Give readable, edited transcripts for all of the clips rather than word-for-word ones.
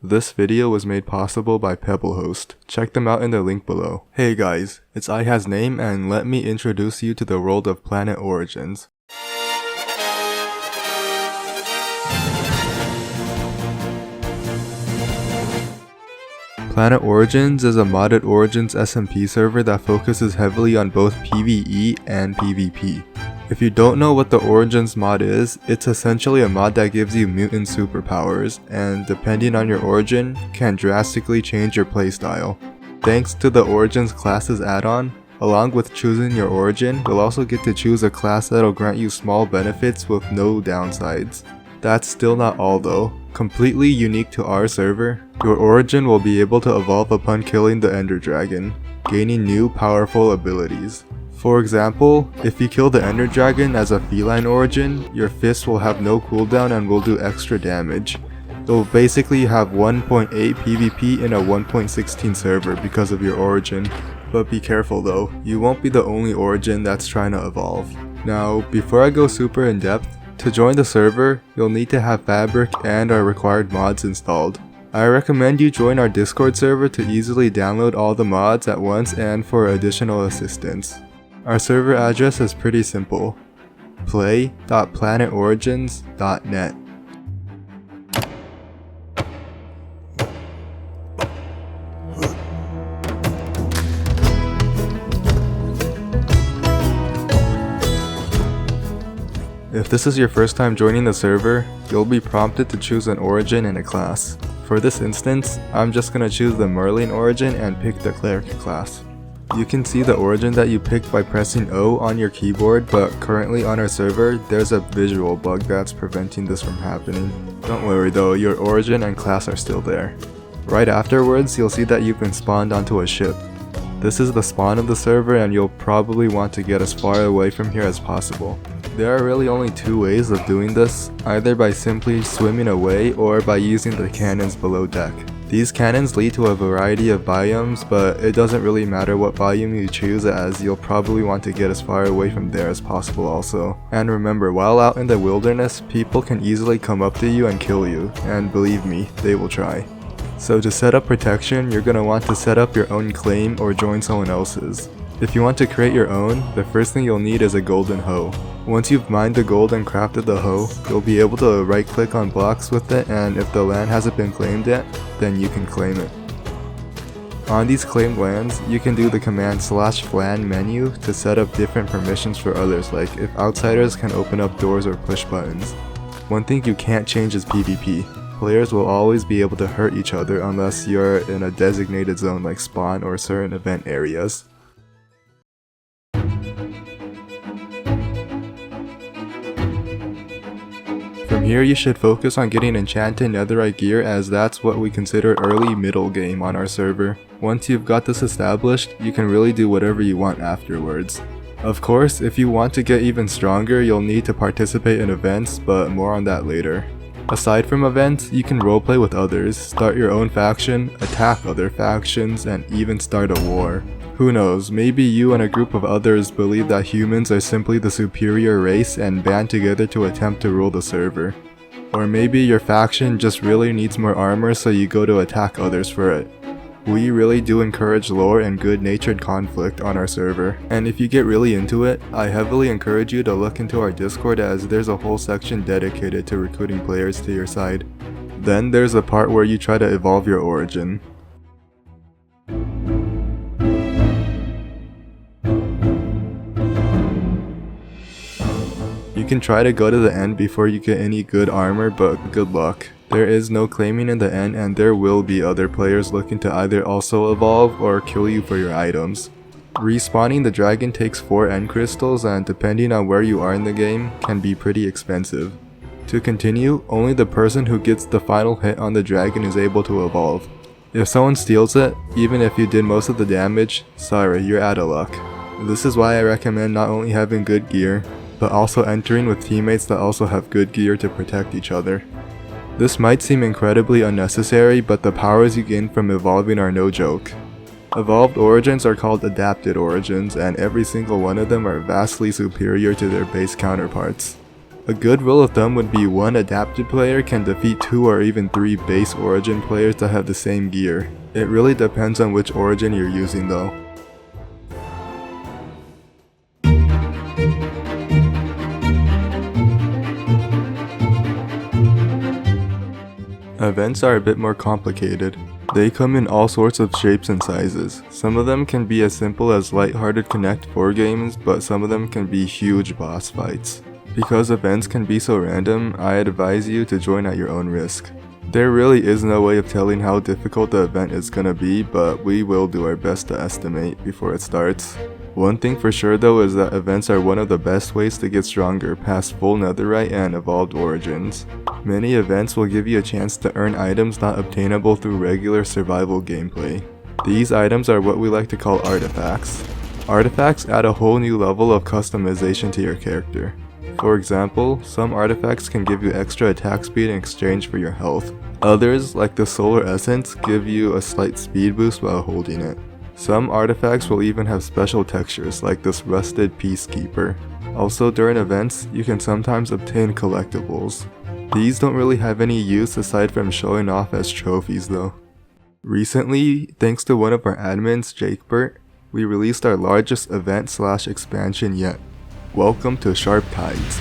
This video was made possible by Pebblehost. Check them out in the link below. Hey guys, it's iHasName and let me introduce you to the world of Planet Origins. Planet Origins is a modded Origins SMP server that focuses heavily on both PvE and PvP. If you don't know what the Origins mod is, it's essentially a mod that gives you mutant superpowers, and depending on your origin, can drastically change your playstyle. Thanks to the Origins classes add-on, along with choosing your origin, you'll also get to choose a class that'll grant you small benefits with no downsides. That's still not all though. Completely unique to our server, your origin will be able to evolve upon killing the Ender Dragon, gaining new powerful abilities. For example, if you kill the Ender Dragon as a feline origin, your fist will have no cooldown and will do extra damage. You'll basically have 1.8 PvP in a 1.16 server because of your origin. But be careful though, you won't be the only origin that's trying to evolve. Now, before I go super in depth, to join the server, you'll need to have Fabric and our required mods installed. I recommend you join our Discord server to easily download all the mods at once and for additional assistance. Our server address is pretty simple: play.planetorigins.net. If this is your first time joining the server, you'll be prompted to choose an origin and a class. For this instance, I'm just gonna choose the Merlin origin and pick the Cleric class. You can see the origin that you picked by pressing O on your keyboard, but currently on our server, there's a visual bug that's preventing this from happening. Don't worry though, your origin and class are still there. Right afterwards, you'll see that you've been spawned onto a ship. This is the spawn of the server and you'll probably want to get as far away from here as possible. There are really only two ways of doing this, either by simply swimming away or by using the cannons below deck. These cannons lead to a variety of biomes, but it doesn't really matter what biome you choose as you'll probably want to get as far away from there as possible also. And remember, while out in the wilderness, people can easily come up to you and kill you, and believe me, they will try. So to set up protection, you're gonna want to set up your own claim or join someone else's. If you want to create your own, the first thing you'll need is a golden hoe. Once you've mined the gold and crafted the hoe, you'll be able to right click on blocks with it, and if the land hasn't been claimed yet, then you can claim it. On these claimed lands, you can do the command /flan menu to set up different permissions for others, like if outsiders can open up doors or push buttons. One thing you can't change is PvP. Players will always be able to hurt each other unless you're in a designated zone like spawn or certain event areas. From here you should focus on getting enchanted netherite gear, as that's what we consider early middle game on our server. Once you've got this established, you can really do whatever you want afterwards. Of course, if you want to get even stronger, you'll need to participate in events, but more on that later. Aside from events, you can roleplay with others, start your own faction, attack other factions, and even start a war. Who knows, maybe you and a group of others believe that humans are simply the superior race and band together to attempt to rule the server. Or maybe your faction just really needs more armor, so you go to attack others for it. We really do encourage lore and good-natured conflict on our server, and if you get really into it, I heavily encourage you to look into our Discord, as there's a whole section dedicated to recruiting players to your side. Then there's the part where you try to evolve your origin. You can try to go to the end before you get any good armor, but good luck. There is no claiming in the end, and there will be other players looking to either also evolve or kill you for your items. Respawning the dragon takes 4 end crystals, and depending on where you are in the game, can be pretty expensive. To continue, only the person who gets the final hit on the dragon is able to evolve. If someone steals it, even if you did most of the damage, sorry, you're out of luck. This is why I recommend not only having good gear, but also entering with teammates that also have good gear to protect each other. This might seem incredibly unnecessary, but the powers you gain from evolving are no joke. Evolved origins are called adapted origins, and every single one of them are vastly superior to their base counterparts. A good rule of thumb would be one adapted player can defeat 2 or even 3 base Origin players that have the same gear. It really depends on which Origin you're using though. Events are a bit more complicated. They come in all sorts of shapes and sizes. Some of them can be as simple as lighthearted Connect 4 games, but some of them can be huge boss fights. Because events can be so random, I advise you to join at your own risk. There really is no way of telling how difficult the event is gonna be, but we will do our best to estimate before it starts. One thing for sure though is that events are one of the best ways to get stronger past full netherite and evolved origins. Many events will give you a chance to earn items not obtainable through regular survival gameplay. These items are what we like to call artifacts. Artifacts add a whole new level of customization to your character. For example, some artifacts can give you extra attack speed in exchange for your health. Others, like the Solar Essence, give you a slight speed boost while holding it. Some artifacts will even have special textures, like this Rusted Peacekeeper. Also during events, you can sometimes obtain collectibles. These don't really have any use aside from showing off as trophies though. Recently, thanks to one of our admins, Jakebert, we released our largest event/expansion yet. Welcome to Sharp Tides.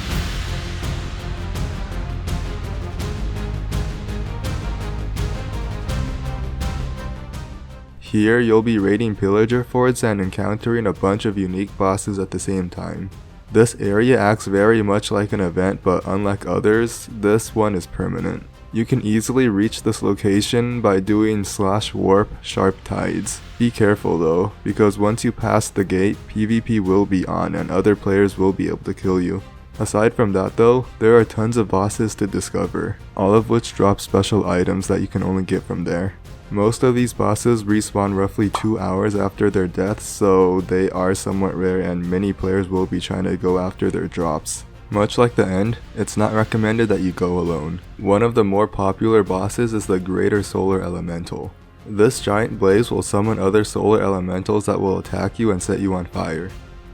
Here you'll be raiding pillager forts and encountering a bunch of unique bosses at the same time. This area acts very much like an event, but unlike others, this one is permanent. You can easily reach this location by doing /warp Sharp Tides. Be careful though, because once you pass the gate, PvP will be on and other players will be able to kill you. Aside from that though, there are tons of bosses to discover, all of which drop special items that you can only get from there. Most of these bosses respawn roughly 2 hours after their death, so they are somewhat rare and many players will be trying to go after their drops. Much like the end, it's not recommended that you go alone. One of the more popular bosses is the Greater Solar Elemental. This giant blaze will summon other solar elementals that will attack you and set you on fire.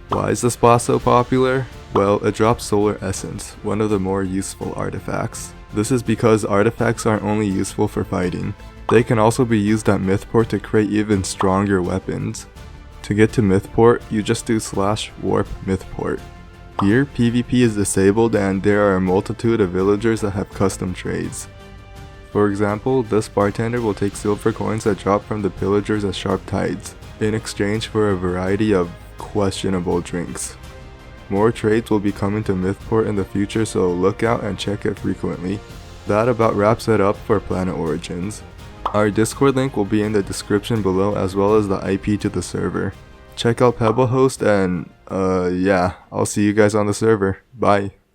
Why is this boss so popular? Well, it drops Solar Essence, one of the more useful artifacts. This is because artifacts aren't only useful for fighting. They can also be used at Mythport to create even stronger weapons. To get to Mythport, you just do /warp Mythport. Here, PvP is disabled and there are a multitude of villagers that have custom trades. For example, this bartender will take silver coins that drop from the pillagers as Sharp Tides, in exchange for a variety of questionable drinks. More trades will be coming to Mythport in the future, so look out and check it frequently. That about wraps it up for Planet Origins. Our Discord link will be in the description below as well as the IP to the server. Check out Pebblehost and yeah, I'll see you guys on the server. Bye.